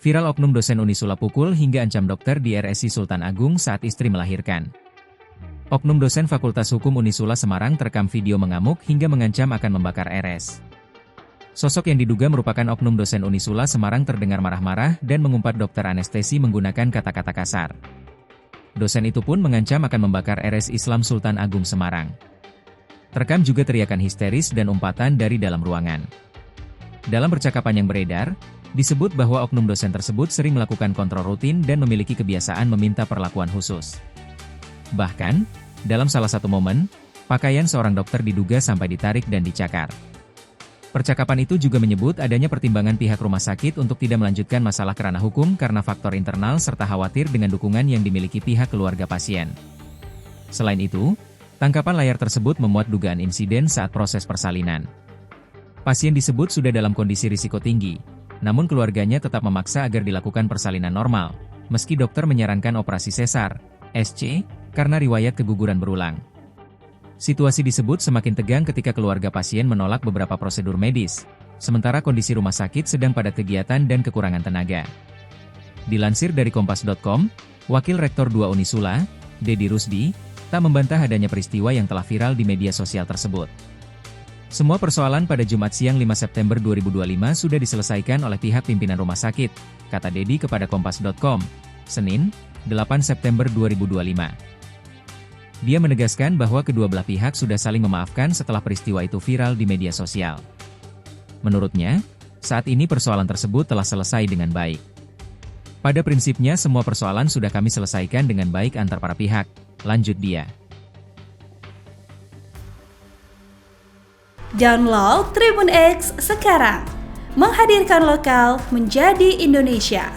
Viral oknum dosen Unisula pukul hingga ancam dokter di RSI Sultan Agung saat istri melahirkan. Oknum dosen Fakultas Hukum Unisula Semarang terekam video mengamuk hingga mengancam akan membakar RS. Sosok yang diduga merupakan oknum dosen Unisula Semarang terdengar marah-marah dan mengumpat dokter anestesi menggunakan kata-kata kasar. Dosen itu pun mengancam akan membakar RS Islam Sultan Agung Semarang. Terekam juga teriakan histeris dan umpatan dari dalam ruangan. Dalam percakapan yang beredar, disebut bahwa oknum dosen tersebut sering melakukan kontrol rutin dan memiliki kebiasaan meminta perlakuan khusus. Bahkan, dalam salah satu momen, pakaian seorang dokter diduga sampai ditarik dan dicakar. Percakapan itu juga menyebut adanya pertimbangan pihak rumah sakit untuk tidak melanjutkan masalah kerana hukum karena faktor internal serta khawatir dengan dukungan yang dimiliki pihak keluarga pasien. Selain itu, tangkapan layar tersebut memuat dugaan insiden saat proses persalinan. Pasien disebut sudah dalam kondisi risiko tinggi, namun keluarganya tetap memaksa agar dilakukan persalinan normal, meski dokter menyarankan operasi sesar, SC, karena riwayat keguguran berulang. Situasi disebut semakin tegang ketika keluarga pasien menolak beberapa prosedur medis, sementara kondisi rumah sakit sedang pada kegiatan dan kekurangan tenaga. Dilansir dari Kompas.com, Wakil Rektor 2 Unisula, Dedi Rusdi, tak membantah adanya peristiwa yang telah viral di media sosial tersebut. Semua persoalan pada Jumat siang 5 September 2025 sudah diselesaikan oleh pihak pimpinan rumah sakit, kata Dedi kepada Kompas.com, Senin, 8 September 2025. Dia menegaskan bahwa kedua belah pihak sudah saling memaafkan setelah peristiwa itu viral di media sosial. Menurutnya, saat ini persoalan tersebut telah selesai dengan baik. Pada prinsipnya semua persoalan sudah kami selesaikan dengan baik antar para pihak, lanjut dia. Download Tribun X sekarang, menghadirkan lokal menjadi Indonesia.